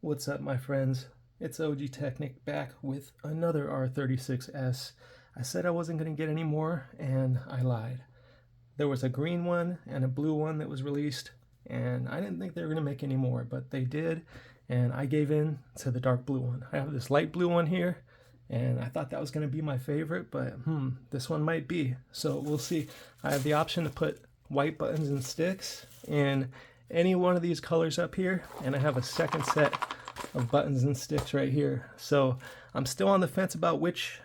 What's up, my friends? It's OG Technic back with another R36S. I said I wasn't going to get any more, and I lied. There was a green one and a blue one that was released, and I didn't think they were going to make any more, but they did, and I gave in to the dark blue one. I have this light blue one here, and I thought that was going to be my favorite, but this one might be. So we'll see. I have the option to put white buttons and sticks in any one of these colors up here, and I have a second set of buttons and sticks right here. So I'm still on the fence about which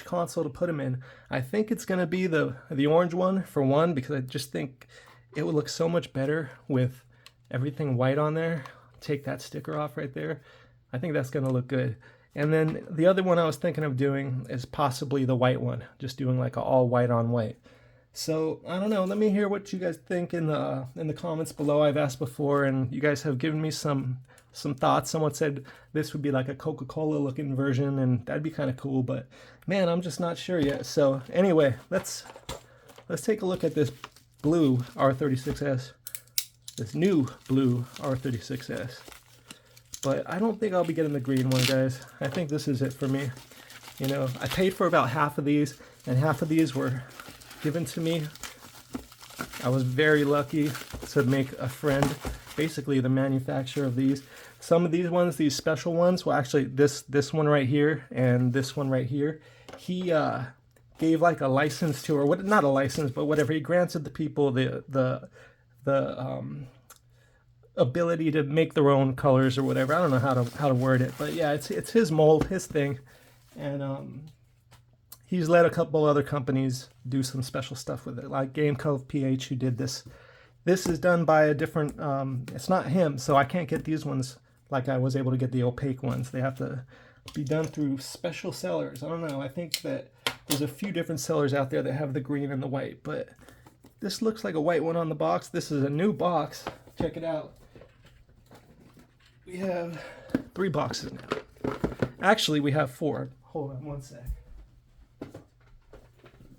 console to put them in. I think it's gonna be the orange one for one, because I just think it would look so much better with everything white on there. Take that sticker off right there. I think that's gonna look good. And then the other one I was thinking of doing is possibly the white one, just doing like an all white on white. So I don't know. Let me hear what you guys think in the comments below. I've asked before, and you guys have given me some thoughts. Someone said this would be like a Coca-Cola looking version, and that'd be kind of cool. But man, I'm just not sure yet. So anyway, let's take a look at this blue R36S, this new blue R36S. But I don't think I'll be getting the green one, guys. I think this is it for me. You know, I paid for about half of these, and half of these were given to me. I was very lucky to make a friend, basically the manufacturer of these. Some of these ones, these special ones, well actually this one right here and this one right here, he gave like a license to, or what, not a license, but whatever, he granted the people the ability to make their own colors or whatever. I don't know how to word it, but yeah, it's his mold, his thing. And he's let a couple other companies do some special stuff with it, like Game Cove PH, who did this. This is done by a different, it's not him, so I can't get these ones like I was able to get the opaque ones. They have to be done through special sellers. I don't know, I think that there's a few different sellers out there that have the green and the white, but this looks like a white one on the box. This is a new box. Check it out. We have 3 boxes now. Actually, we have 4. Hold on one sec.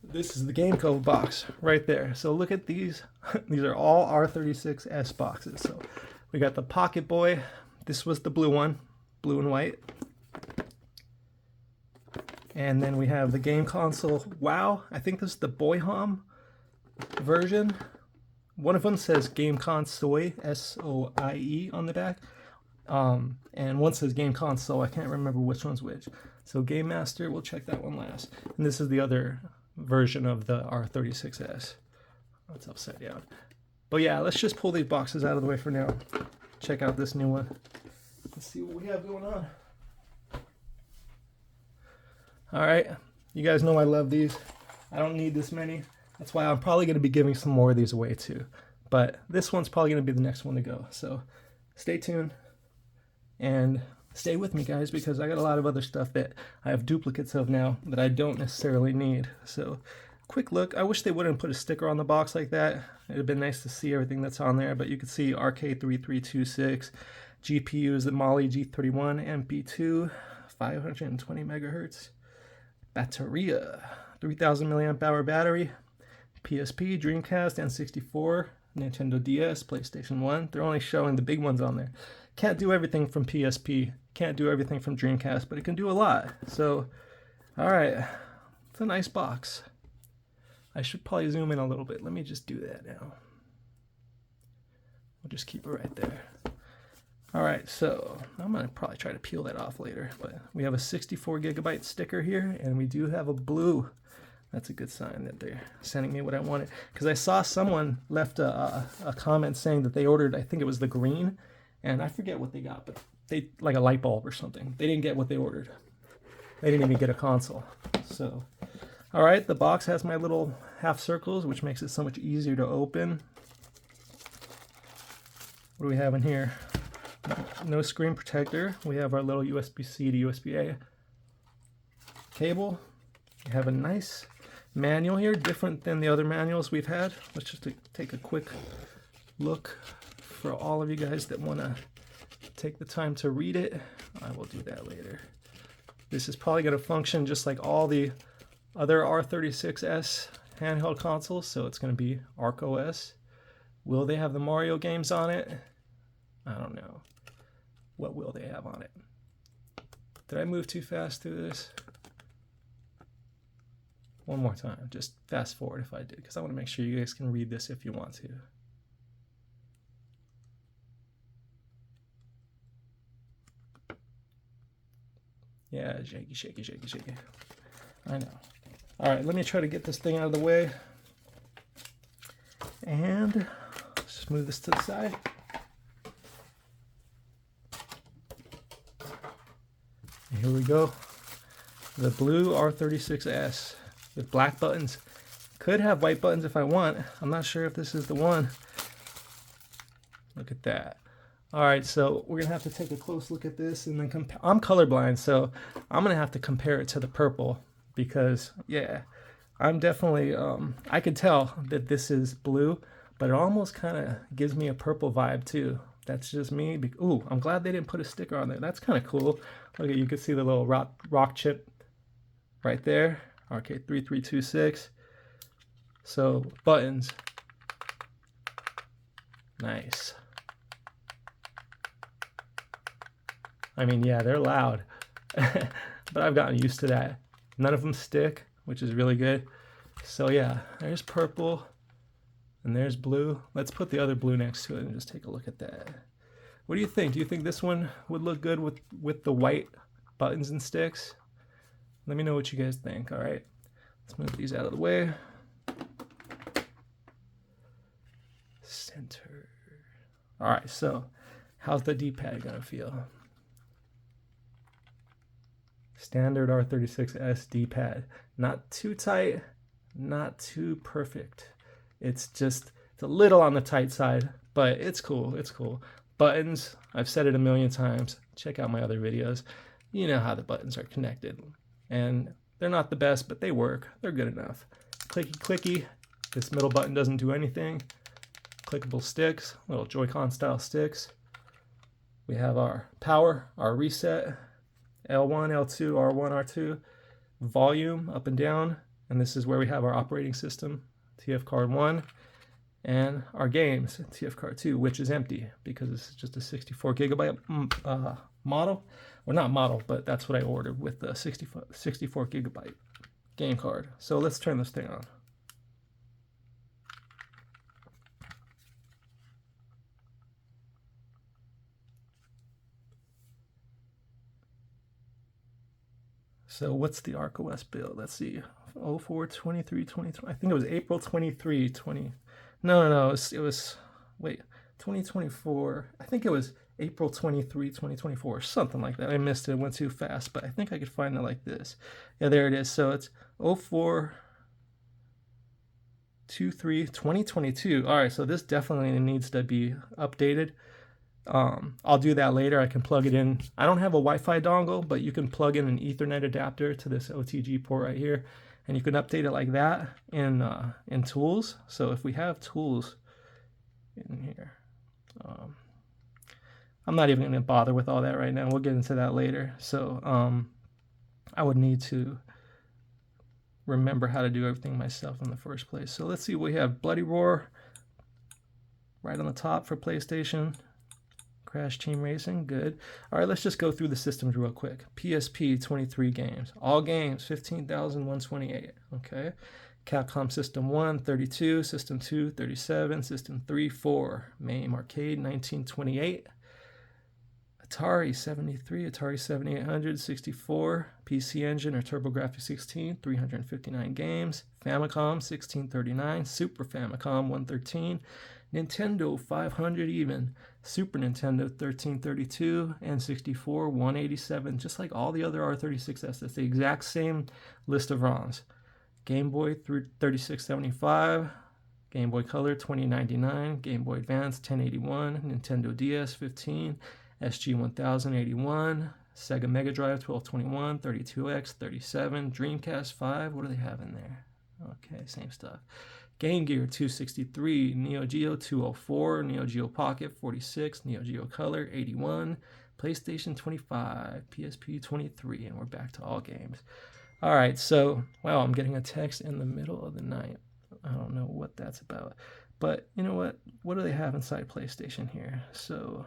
This is the Game Cove box right there. So look at these. These are all R36S boxes. So we got the Pocket Boy. This was the blue one, blue and white. And then we have the game console. Wow, I think this is the Boy-Hom version. One of them says Game Console, S-O-I-E on the back. And one says Game Console. I can't remember which one's which. So Game Master, we'll check that one last. And this is the other version of the R36S. That's upside down. But yeah, let's just pull these boxes out of the way for now. Check out this new one. Let's see what we have going on. Alright, you guys know I love these. I don't need this many. That's why I'm probably going to be giving some more of these away too. But this one's probably going to be the next one to go. So stay tuned and stay with me, guys, because I got a lot of other stuff that I have duplicates of now that I don't necessarily need. So quick look. I wish they wouldn't put a sticker on the box like that. It'd have been nice to see everything that's on there, but you can see RK3326, GPU is the Mali G31 MP2, 520 megahertz, Bateria, 3000 milliamp hour battery, PSP, Dreamcast, N64, Nintendo DS, PlayStation 1. They're only showing the big ones on there. Can't do everything from PSP, can't do everything from Dreamcast, but it can do a lot. So, alright, it's a nice box. I should probably zoom in a little bit. Let me just do that now. I'll just keep it right there. Alright, so I'm going to probably try to peel that off later, but we have a 64 gigabyte sticker here, and we do have a blue. That's a good sign that they're sending me what I wanted, because I saw someone left a comment saying that they ordered, I think it was the green, and I forget what they got, but they, like a light bulb or something. They didn't get what they ordered. They didn't even get a console. So, alright, the box has my little half circles, which makes it so much easier to open. What do we have in here? No screen protector. We have our little USB-C to USB-A cable. We have a nice manual here, different than the other manuals we've had. Let's just take a quick look for all of you guys that want to take the time to read it. I will do that later. This is probably going to function just like all the other R36S handheld consoles, so it's going to be ArcOS. Will they have the Mario games on it? I don't know. what will they have on it. Did I move too fast through this? One more time, just fast forward if I did, because I want to make sure you guys can read this if you want to. Yeah, shaky, shaky, shaky, shaky. I know. All right, let me try to get this thing out of the way. And just move this to the side. And here we go. The Blue R36S with black buttons. Could have white buttons if I want. I'm not sure if this is the one. Look at that. All right, so we're gonna have to take a close look at this and then compare. I'm colorblind, so I'm gonna have to compare it to the purple because, yeah, I'm definitely, I could tell that this is blue, but it almost kind of gives me a purple vibe too. That's just me. Ooh, I'm glad they didn't put a sticker on there. That's kind of cool. Look at, you can see the little rock chip right there. RK3326. So buttons. Nice. I mean, yeah, they're loud, but I've gotten used to that. None of them stick, which is really good. So yeah, there's purple and there's blue. Let's put the other blue next to it and just take a look at that. What do you think? Do you think this one would look good with the white buttons and sticks? Let me know what you guys think. All right, let's move these out of the way. Center. All right, so how's the D-pad gonna feel? Standard R36S D-pad. Not too tight, not too perfect. It's a little on the tight side, but it's cool, it's cool. Buttons, I've said it a million times. Check out my other videos. You know how the buttons are connected. And they're not the best, but they work. They're good enough. Clicky, clicky. This middle button doesn't do anything. Clickable sticks, little Joy-Con style sticks. We have our power, our reset, L1, L2, R1, R2, volume up and down, and this is where we have our operating system, TF card 1, and our games, TF card 2, which is empty because it's just a 64 gigabyte model. Well, not model, but that's what I ordered with the 64 gigabyte game card. So let's turn this thing on. So what's the ArcOS build? Let's see, 04/23/2020. I think it was April 23, 20. No, it was, wait, 2024. I think it was April 23, 2024, something like that. I missed it, went too fast, but I think I could find it like this. Yeah, there it is. So it's 04/23/2022. All right, so this definitely needs to be updated. I'll do that later. I can plug it in. I don't have a Wi-Fi dongle, but you can plug in an Ethernet adapter to this OTG port right here, and you can update it like that in Tools. So if we have Tools in here, I'm not even going to bother with all that right now. We'll get into that later. So I would need to remember how to do everything myself in the first place. So let's see. We have Bloody Roar right on the top for PlayStation. Crash Team Racing, good. All right, let's just go through the systems real quick. PSP, 23 games. All games, 15,128. Okay. Capcom System 1, 32. System 2, 37. System 3, 4. MAME Arcade, 1928. Atari, 73. Atari 7800, 64. PC Engine or TurboGrafx 16, 359 games. Famicom, 1639. Super Famicom, 113. Nintendo 500 even, Super Nintendo 1332, and 64 187, just like all the other R36S. That's the exact same list of ROMs. Game Boy 3675, Game Boy Color 2099, Game Boy Advance 1081, Nintendo DS 15, SG 1081, Sega Mega Drive 1221, 32X 37, Dreamcast 5. What do they have in there? Okay, same stuff. Game Gear 263, Neo Geo 204, Neo Geo Pocket 46, Neo Geo Color 81, PlayStation 25, PSP 23, and we're back to all games. All right, so, wow, I'm getting a text in the middle of the night. I don't know what that's about. But you know what? What do they have inside PlayStation here? So,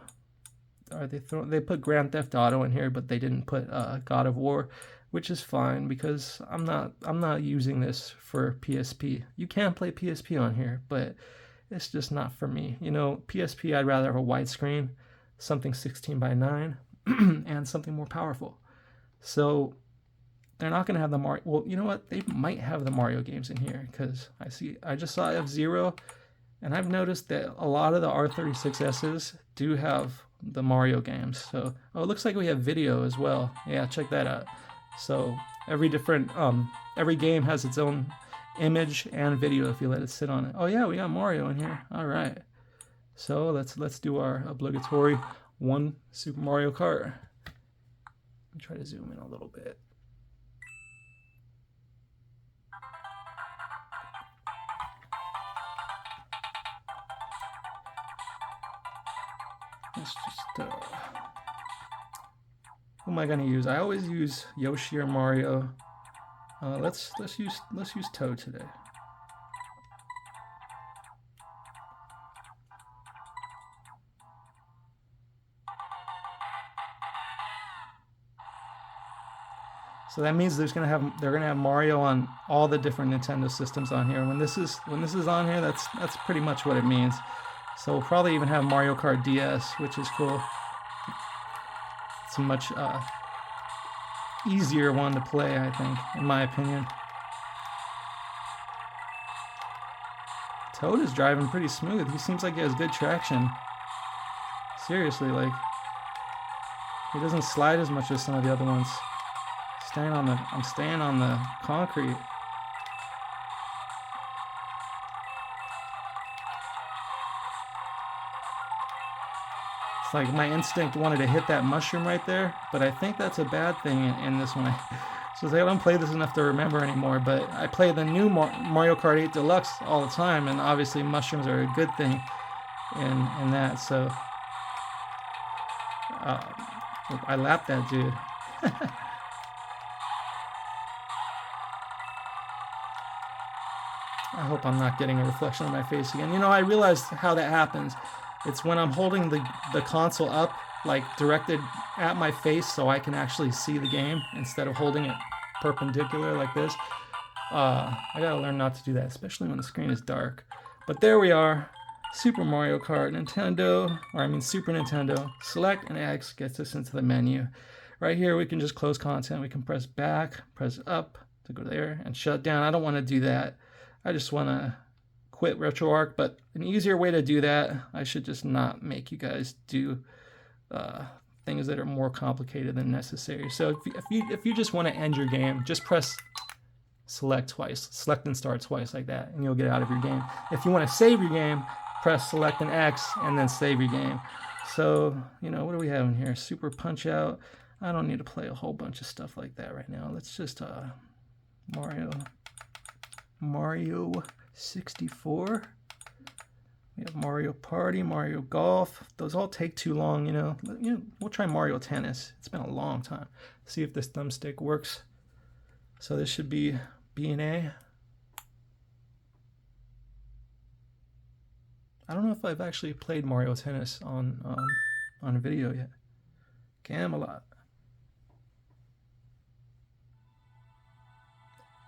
are they throwing? They put Grand Theft Auto in here, but they didn't put God of War, which is fine because I'm not using this for PSP. You can play PSP on here, but it's just not for me. You know, PSP, I'd rather have a widescreen, something 16:9, and something more powerful. So they're not going to have the Mario. Well, you know what? They might have the Mario games in here because I just saw F-Zero, and I've noticed that a lot of the R36Ss do have the Mario games. So, oh, it looks like we have video as well. Yeah, check that out. So every game has its own image and video if you let it sit on it. Oh yeah, we got Mario in here. All right. So let's do our obligatory one Super Mario Kart. Let me try to zoom in a little bit. Let's just who am I gonna use? I always use Yoshi or Mario. Let's use Toad today. So that means they're gonna have Mario on all the different Nintendo systems on here. When this is on here, that's pretty much what it means. So we'll probably even have Mario Kart DS, which is cool. It's a much easier one to play, I think, in my opinion. Toad is driving pretty smooth. He seems like he has good traction. Seriously, like, he doesn't slide as much as some of the other ones. I'm staying on the concrete. It's like my instinct wanted to hit that mushroom right there, but I think that's a bad thing in this one. So I don't play this enough to remember anymore, but I play the new Mario Kart 8 Deluxe all the time, and obviously mushrooms are a good thing in that, so I lapped that dude. I hope I'm not getting a reflection of my face again. You know, I realized how that happens. It's when I'm holding the console up, like directed at my face so I can actually see the game instead of holding it perpendicular like this. I gotta learn not to do that, especially when the screen is dark. But there we are. Super Mario Kart, Super Nintendo. Select and X gets us into the menu. Right here we can just close content. We can press back, press up to go there, and shut down. I don't want to do that. I just want to quit RetroArch, but an easier way to do that, I should just not make you guys do things that are more complicated than necessary. So if you just want to end your game, just press select and start twice like that, and you'll get out of your game. If you want to save your game, press select and X and then save your game. So, you know, what do we have in here? Super Punch Out. I don't need to play a whole bunch of stuff like that right now. Let's just Mario 64. We have Mario Party, Mario Golf. Those all take too long, you know. We'll try Mario Tennis. It's been a long time. See if this thumbstick works. So this should be B and A. I don't know if I've actually played Mario Tennis on video yet. Camelot.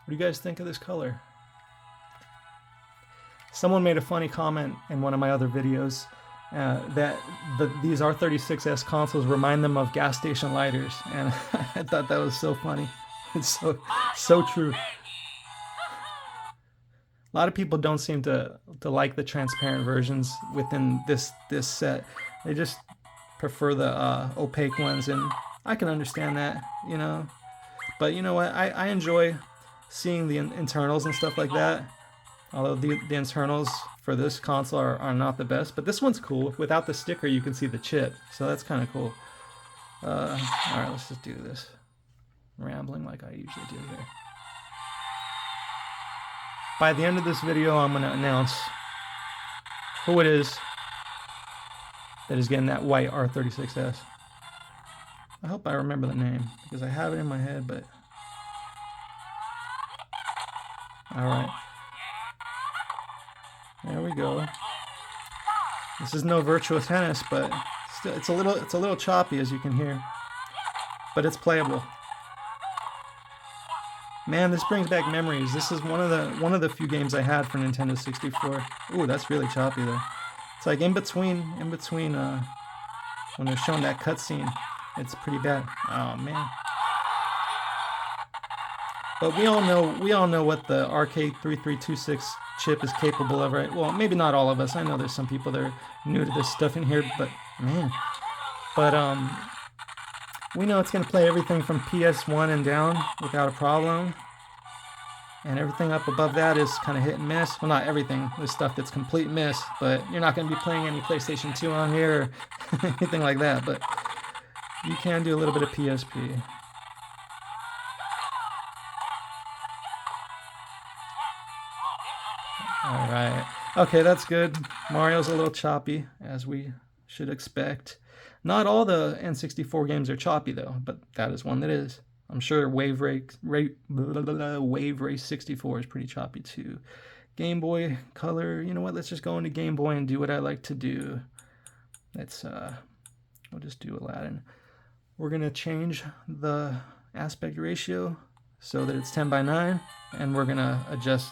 What do you guys think of this color? Someone made a funny comment in one of my other videos that these R36S consoles remind them of gas station lighters, and I thought that was so funny. It's so true. A lot of people don't seem to like the transparent versions within this set. They just prefer the opaque ones, and I can understand that, you know. But you know what? I enjoy seeing the internals and stuff like that. Although the internals for this console are not the best, but this one's cool. Without the sticker, you can see the chip, so that's kind of cool. All right, let's just do this. Rambling like I usually do here. By the end of this video, I'm going to announce who it is that is getting that white R36S. I hope I remember the name, because I have it in my head, but... Alright. There we go. This is no virtual tennis, but it's a little choppy, as you can hear, but it's playable. Man, this brings back memories. This is one of the few games I had for Nintendo 64. Ooh, that's really choppy though. It's like in between when they're showing that cutscene, it's pretty bad. Oh man. But we all know what the RK3326 chip is capable of, right? Well, maybe not all of us. I know there's some people that are new to this stuff in here, but man. But we know it's going to play everything from PS1 and down without a problem. And everything up above that is kind of hit and miss. Well, not everything. There's stuff that's complete miss, but you're not going to be playing any PlayStation 2 on here or anything like that. But you can do a little bit of PSP. Alright. Okay, that's good. Mario's a little choppy, as we should expect. Not all the N64 games are choppy, though, but that is one that is. I'm sure Wave Race 64 is pretty choppy, too. Game Boy Color, you know what? Let's just go into Game Boy and do what I like to do. We'll just do Aladdin. We're going to change the aspect ratio so that it's 10:9, and we're going to adjust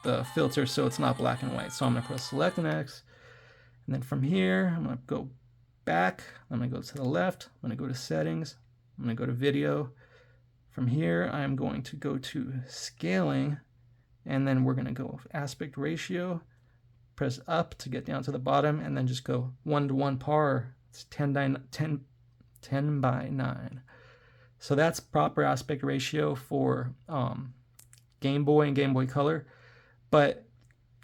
the filter so it's not black and white. So I'm going to press select and X, and then from here I'm going to go back, I'm going to go to the left, I'm going to go to settings, I'm going to go to video. From here I'm going to go to scaling, and then we're going to go aspect ratio, press up to get down to the bottom, and then just go 1:1 par. It's 10:9. So that's proper aspect ratio for Game Boy and Game Boy Color. But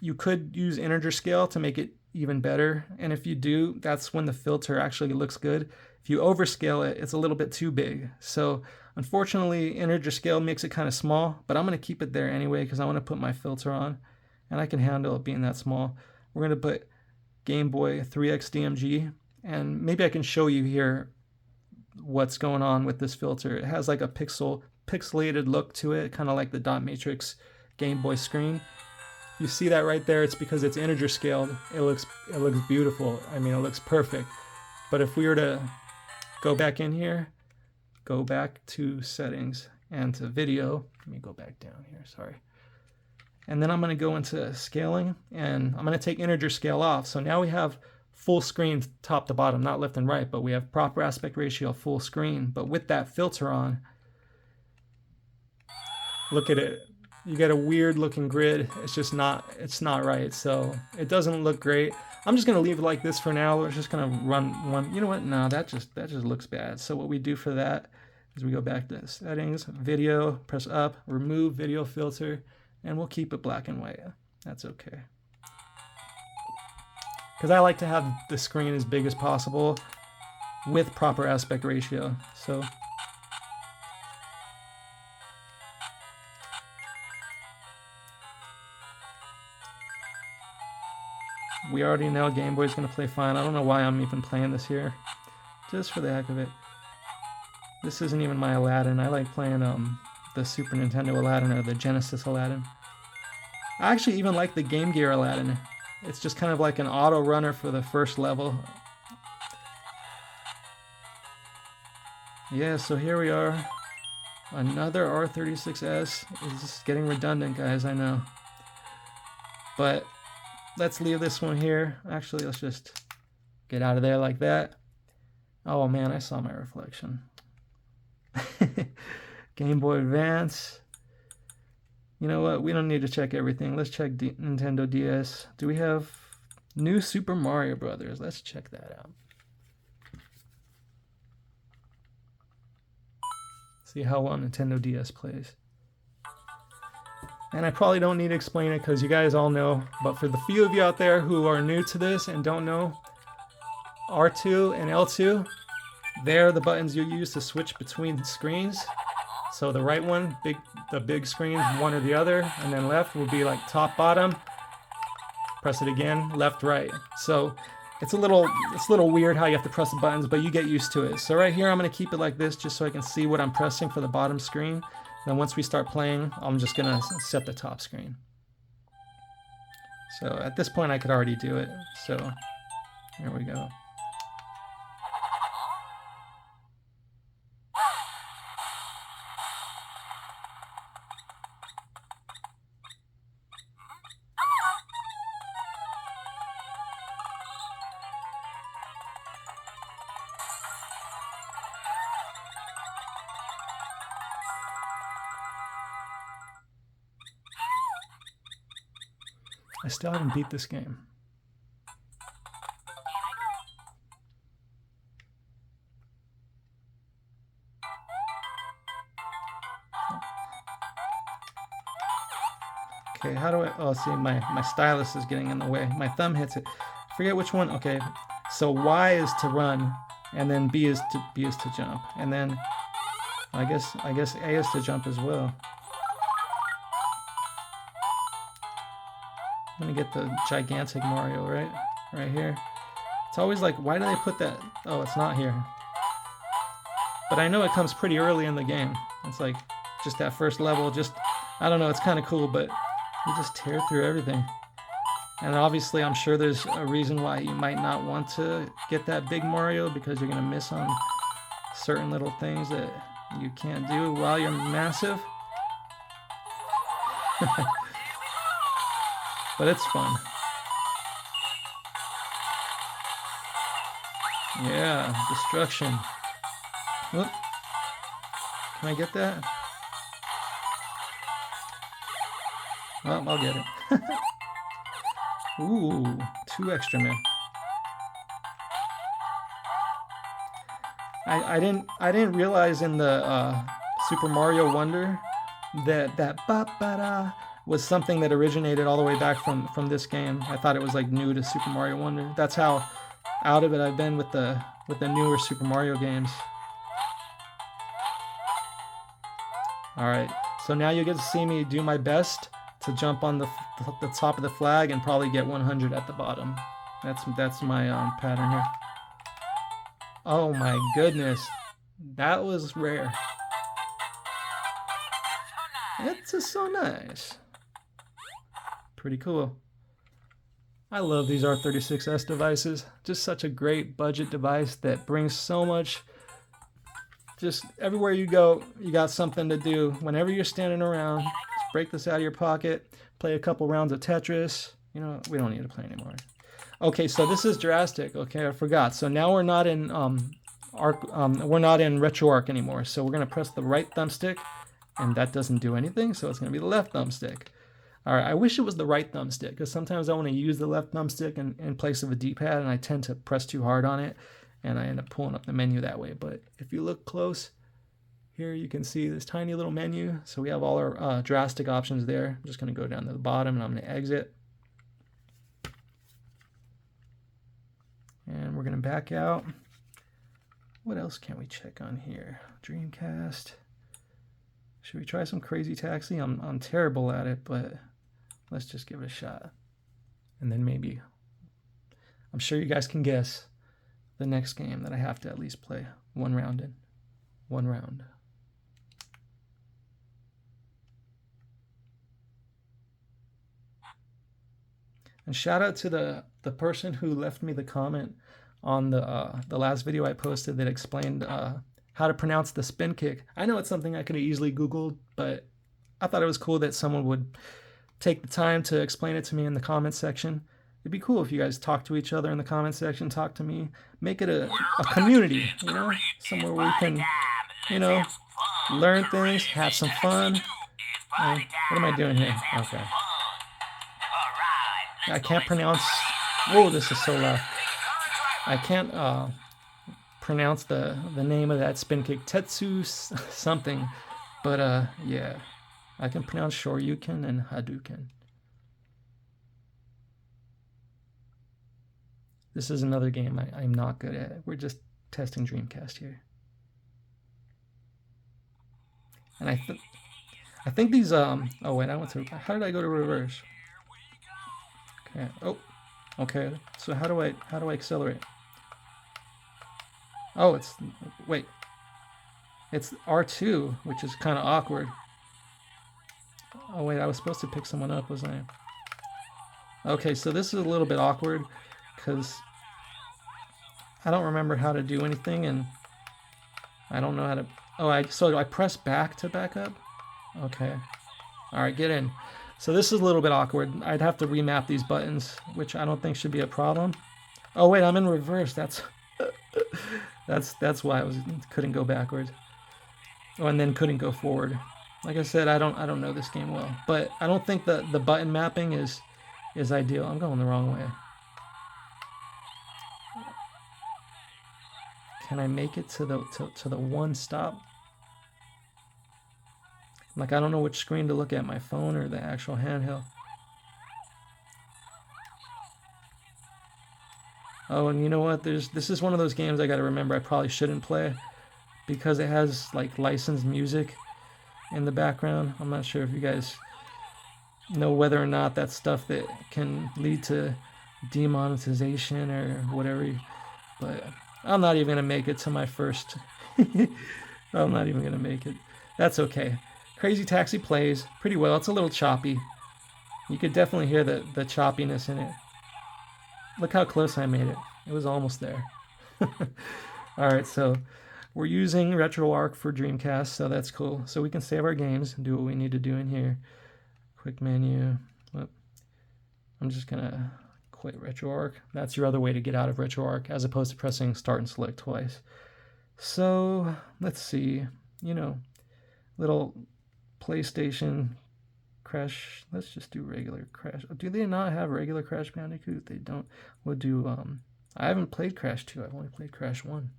you could use integer scale to make it even better. And if you do, that's when the filter actually looks good. If you overscale it, it's a little bit too big. So unfortunately, integer scale makes it kind of small, but I'm going to keep it there anyway because I want to put my filter on, and I can handle it being that small. We're going to put Game Boy 3X DMG, and maybe I can show you here what's going on with this filter. It has like a pixelated look to it, kind of like the dot matrix Game Boy screen. You see that right there? It's because it's integer scaled. It looks beautiful. I mean, it looks perfect. But if we were to go back in here, go back to settings and to video. Let me go back down here, sorry. And then I'm going to go into scaling, and I'm going to take integer scale off. So now we have full screen top to bottom, not left and right, but we have proper aspect ratio full screen. But with that filter on, look at it. You get a weird looking grid. It's not right. So it doesn't look great. I'm just going to leave it like this for now. We're just going to run one. You know what? No, that just looks bad. So what we do for that is we go back to settings, video, press up, remove video filter, and we'll keep it black and white. That's okay. Because I like to have the screen as big as possible with proper aspect ratio. So we already know Game Boy's going to play fine. I don't know why I'm even playing this here. Just for the heck of it. This isn't even my Aladdin. I like playing the Super Nintendo Aladdin or the Genesis Aladdin. I actually even like the Game Gear Aladdin. It's just kind of like an auto runner for the first level. Yeah, so here we are. Another R36S. It's getting redundant, guys, I know. But let's leave this one here. Actually, let's just get out of there like that. Oh man, I saw my reflection. Game Boy Advance. You know what? We don't need to check everything. Let's check Nintendo DS. Do we have New Super Mario Brothers? Let's check that out. See how well Nintendo DS plays. And I probably don't need to explain it because you guys all know. But for the few of you out there who are new to this and don't know, R2 and L2, they're the buttons you use to switch between screens. So the right one, the big screen, one or the other, and then left will be like top, bottom. Press it again, left, right. So it's a little weird how you have to press the buttons, but you get used to it. So right here, I'm going to keep it like this just so I can see what I'm pressing for the bottom screen. Then once we start playing, I'm just going to set the top screen. So at this point, I could already do it. So here we go. I still haven't beat this game. Okay, how do I... Oh, see, my stylus is getting in the way. My thumb hits it. I forget which one. Okay, so Y is to run, and then B is to jump, and then I guess A is to jump as well. I'm gonna get the gigantic Mario right here. It's always like, why do they put that? Oh, it's not here. But I know it comes pretty early in the game. It's like just that first level. Just, I don't know. It's kind of cool, but you just tear through everything. And obviously, I'm sure there's a reason why you might not want to get that big Mario, because you're gonna miss on certain little things that you can't do while you're massive. But it's fun. Yeah, destruction. Whoop. Can I get that? Oh, I'll get it. Ooh, 2 extra men. I didn't realize in the Super Mario Wonder that ba-ba-da was something that originated all the way back from this game. I thought it was like new to Super Mario Wonder. That's how out of it I've been with the newer Super Mario games. All right, so now you get to see me do my best to jump on the top of the flag and probably get 100 at the bottom. That's my pattern here. Oh my goodness, that was rare. It's so nice. Pretty cool. I love these R36S devices. Just such a great budget device that brings so much. Just everywhere you go, you got something to do. Whenever you're standing around, just break this out of your pocket, play a couple rounds of Tetris. You know, we don't need to play anymore. Okay, so this is drastic. Okay, I forgot. So now we're not in we're not in RetroArch anymore. So we're gonna press the right thumbstick, and that doesn't do anything. So it's gonna be the left thumbstick. All right, I wish it was the right thumbstick, because sometimes I want to use the left thumbstick in place of a D-pad, and I tend to press too hard on it, and I end up pulling up the menu that way. But if you look close, here you can see this tiny little menu. So we have all our drastic options there. I'm just going to go down to the bottom, and I'm going to exit. And we're going to back out. What else can we check on here? Dreamcast. Should we try some Crazy Taxi? I'm terrible at it, but let's just give it a shot. And then maybe, I'm sure you guys can guess the next game that I have to at least play one round in. One round. And shout out to the person who left me the comment on the last video I posted that explained how to pronounce the spin kick. I know it's something I could have easily Googled, but I thought it was cool that someone would take the time to explain it to me in the comment section. It'd be cool if you guys talk to each other in the comment section, talk to me, make it a community, you know, somewhere where we can, you know, learn things, have some fun. What am I doing here? Okay. I can't pronounce, whoa, this is so loud. I can't pronounce the name of that spin kick, Tetsu something, but yeah, I can pronounce Shoryuken and Hadouken. This is another game I'm not good at. We're just testing Dreamcast here. And I think these oh wait, I went to, how did I go to reverse? Okay. Oh, okay. So how do I accelerate? Oh, wait. It's R2, which is kind of awkward. Oh wait, I was supposed to pick someone up, wasn't I? Okay, so this is a little bit awkward because I don't remember how to do anything, and I don't know how to. Oh, so I press back to back up. Okay. All right, get in. So this is a little bit awkward. I'd have to remap these buttons, which I don't think should be a problem. Oh wait, I'm in reverse. That's why I couldn't go backwards. Oh, and then couldn't go forward. Like I said, I don't know this game well, but I don't think the button mapping is is ideal. I'm going the wrong way. Can I make it to the one stop? Like, I don't know which screen to look at, my phone or the actual handheld. Oh, and you know what? This is one of those games I gotta remember I probably shouldn't play because it has like licensed music in the background. I'm not sure if you guys know whether or not that's stuff that can lead to demonetization or whatever, but I'm not even gonna make it to my first. I'm not even gonna make it. That's okay. Crazy Taxi plays pretty well. It's a little choppy. You could definitely hear the choppiness in it. Look how close I made it. It was almost there. Alright, so we're using RetroArch for Dreamcast, so that's cool. So we can save our games and do what we need to do in here. Quick menu. Whoop. I'm just gonna quit RetroArch. That's your other way to get out of RetroArch, as opposed to pressing start and select twice. So let's see, you know, little PlayStation Crash. Let's just do regular Crash. Do they not have regular Crash Bandicoot? They don't. We'll do I haven't played Crash 2. I've only played Crash 1.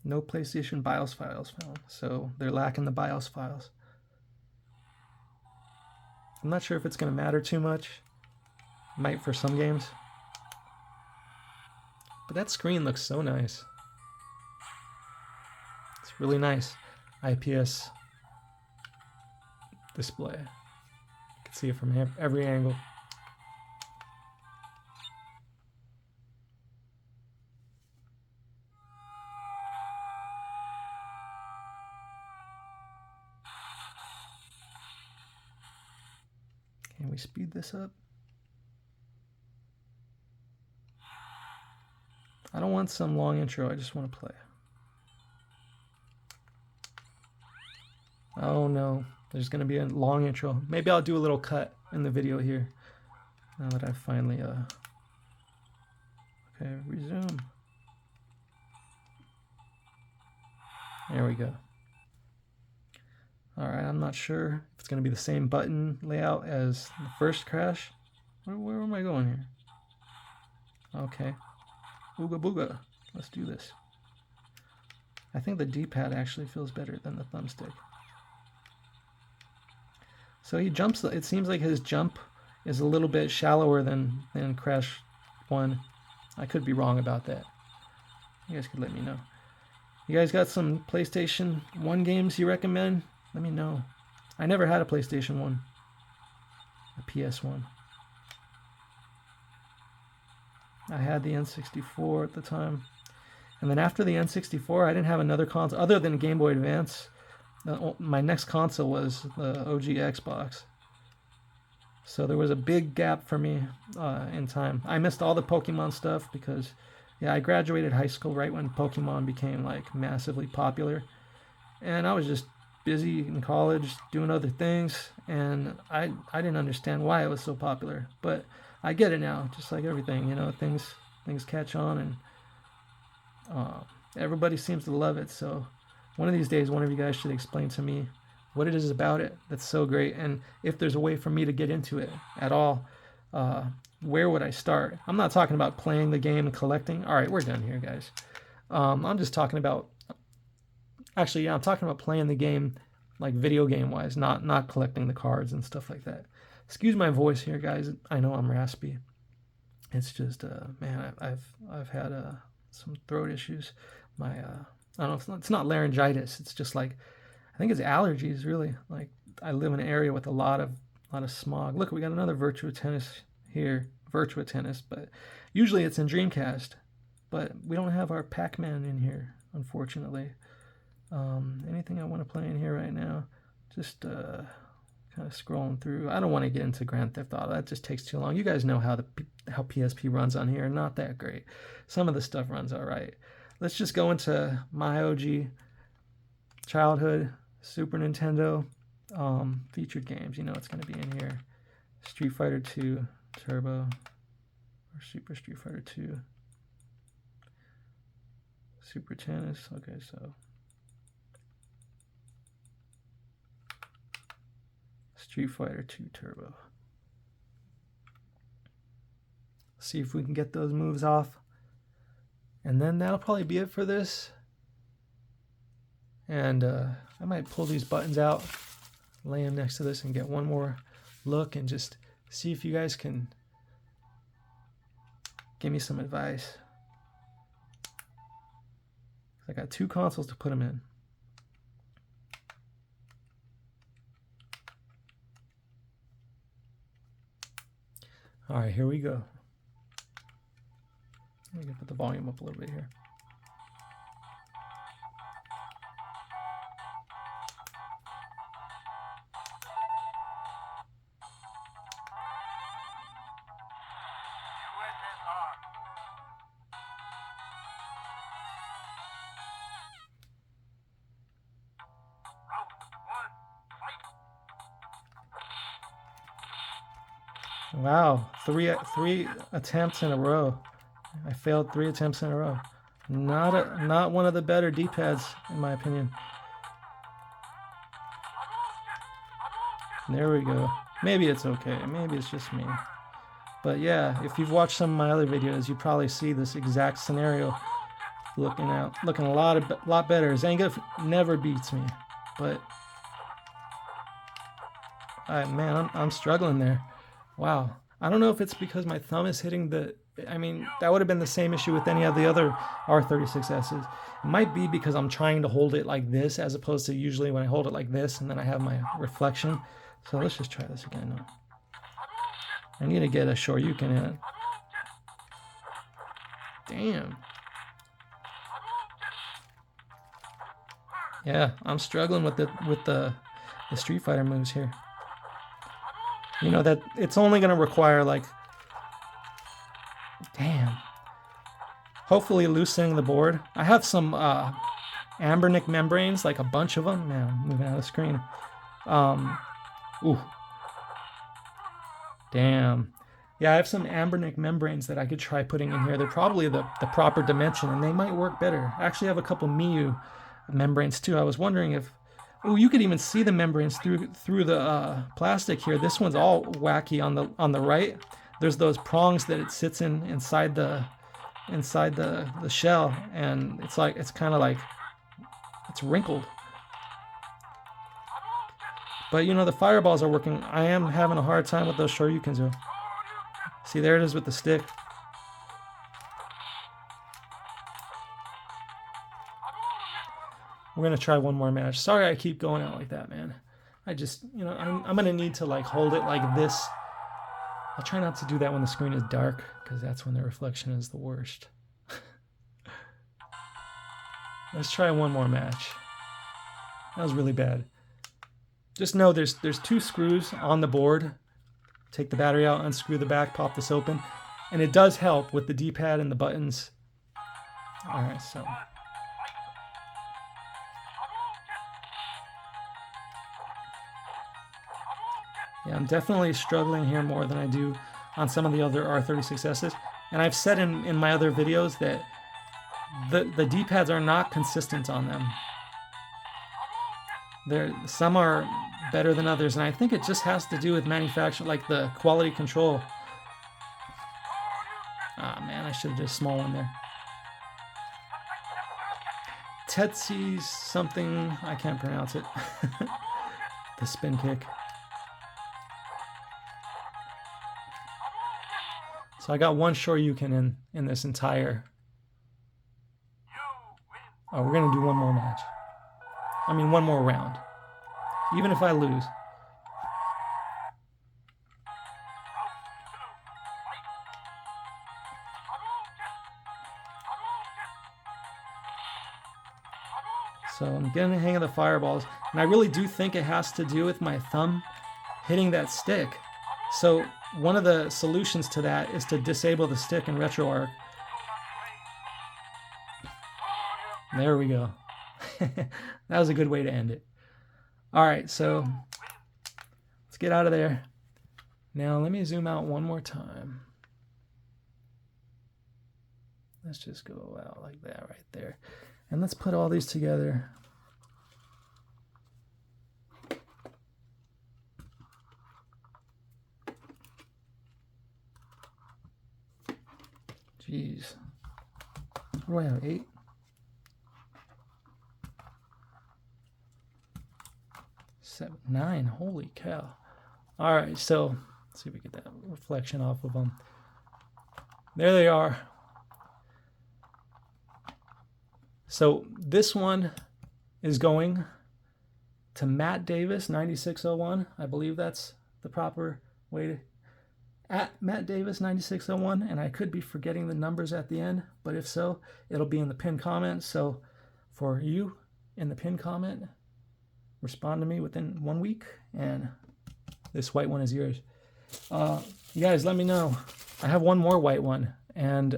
No PlayStation BIOS files found, so they're lacking the BIOS files. I'm not sure if it's going to matter too much. Might for some games. But that screen looks so nice. It's really nice. IPS display. You can see it from every angle. Can we speed this up? I don't want some long intro, I just want to play. Oh no, there's going to be a long intro. Maybe I'll do a little cut in the video here. Now that I've finally, okay, resume. There we go. Alright, I'm not sure if it's going to be the same button layout as the first Crash. Where am I going here? Okay. Ooga booga. Let's do this. I think the D-pad actually feels better than the thumbstick. So he jumps, it seems like his jump is a little bit shallower than Crash 1. I could be wrong about that. You guys could let me know. You guys got some PlayStation 1 games you recommend? Let me know. I never had a PlayStation 1. A PS1. I had the N64 at the time. And then after the N64, I didn't have another console other than Game Boy Advance. My next console was the OG Xbox. So there was a big gap for me in time. I missed all the Pokemon stuff because, yeah, I graduated high school right when Pokemon became like massively popular. And I was just busy in college doing other things, and I didn't understand why it was so popular. But I get it now, just like everything, you know, things catch on, and everybody seems to love it. So one of these days, one of you guys should explain to me what it is about it that's so great, and if there's a way for me to get into it at all. Where would I start? I'm not talking about playing the game and collecting. All right, we're done here, guys. I'm just talking about, actually, yeah, I'm talking about playing the game, like video game wise, not collecting the cards and stuff like that. Excuse my voice here, guys. I know I'm raspy. It's just, man, I've had some throat issues. My, I don't know, it's not laryngitis. It's just like, I think it's allergies, really. Like, I live in an area with a lot of smog. Look, we got another Virtua Tennis here, Virtua Tennis, but usually it's in Dreamcast. But we don't have our Pac-Man in here, unfortunately. Anything I want to play in here right now? Just kind of scrolling through. I don't want to get into Grand Theft Auto. That just takes too long. You guys know how PSP runs on here. Not that great. Some of the stuff runs all right. Let's just go into my OG childhood Super Nintendo featured games. You know it's going to be in here. Street Fighter 2 Turbo or Super Street Fighter 2. Super Tennis. Okay, so Street Fighter 2 Turbo. See if we can get those moves off. And then that'll probably be it for this. And I might pull these buttons out, lay them next to this, and get one more look and just see if you guys can give me some advice. I got 2 consoles to put them in. All right, here we go. I'm gonna put the volume up a little bit here. Wow, three attempts in a row. I failed 3 attempts in a row. Not one of the better D-pads in my opinion. There we go. Maybe it's okay. Maybe it's just me. But yeah, if you've watched some of my other videos, you probably see this exact scenario looking a lot better. Zanga never beats me, but man, I'm struggling there. Wow. I don't know if it's because my thumb is hitting the... I mean, that would have been the same issue with any of the other R36Ss. It might be because I'm trying to hold it like this as opposed to usually when I hold it like this and then I have my reflection. So let's just try this again now. I need to get a Shoryuken in it. Damn. Yeah, I'm struggling with the Street Fighter moves here. You know that it's only going to require like, damn. Hopefully loosening the board. I have some Ambernick membranes, like a bunch of them. Man, I'm moving out of the screen. Ooh. Damn. Yeah, I have some Ambernick membranes that I could try putting in here. They're probably the proper dimension, and they might work better. I actually have a couple Miyoo membranes too. I was wondering if... Oh, you could even see the membranes through the plastic here. This one's all wacky on the right. There's those prongs that it sits inside the shell, and it's kind of like it's wrinkled. But you know, the fireballs are working. I am having a hard time with those Shoryukens though. See, there it is with the stick. We're gonna try one more match. Sorry I keep going out like that, man. I just, you know, I'm gonna need to like hold it like this. I'll try not to do that when the screen is dark, because that's when the reflection is the worst. Let's try one more match. That was really bad. Just know there's 2 screws on the board. Take the battery out, unscrew the back, pop this open, and it does help with the D-pad and the buttons. All right, so. Yeah, I'm definitely struggling here more than I do on some of the other R36Ss. And I've said in my other videos that the D-pads are not consistent on them. Some are better than others, and I think it just has to do with manufacturing, like the quality control. Ah, man, I should have did a small one there. Tetsu's something, I can't pronounce it. The spin kick. So I got one Shoryuken in this entire... Oh, we're going to do one more match. I mean, one more round. Even if I lose. So I'm getting the hang of the fireballs. And I really do think it has to do with my thumb hitting that stick. So one of the solutions to that is to disable the stick in RetroArch. There we go. That was a good way to end it. All right, so let's get out of there. Now let me zoom out one more time. Let's just go out like that right there. And let's put all these together. What do I have, 8? 7, 9, holy cow. All right, so let's see if we get that reflection off of them. There they are. So this one is going to Matt Davis 9601. I believe that's the proper way to, at Matt Davis 9601, and I could be forgetting the numbers at the end, but if so, it'll be in the pinned comment. So for you in the pinned comment, respond to me within 1 week, and this white one is yours. You guys, let me know. I have one more white one, and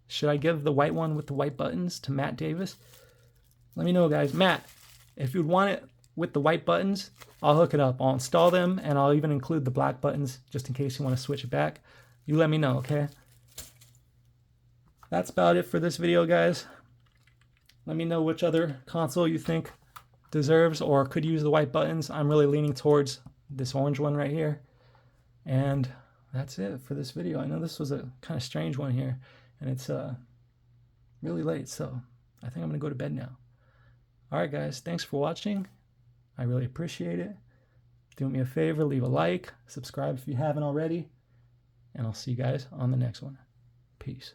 should I give the white one with the white buttons to Matt Davis? Let me know, guys. Matt, if you'd want it with the white buttons, I'll hook it up. I'll install them, and I'll even include the black buttons just in case you want to switch it back. You let me know, okay? That's about it for this video, guys. Let me know which other console you think deserves or could use the white buttons. I'm really leaning towards this orange one right here. And that's it for this video. I know this was a kind of strange one here, and it's really late, so I think I'm gonna go to bed now. All right, guys, thanks for watching. I really appreciate it. Do me a favor, leave a like, subscribe if you haven't already, and I'll see you guys on the next one. Peace.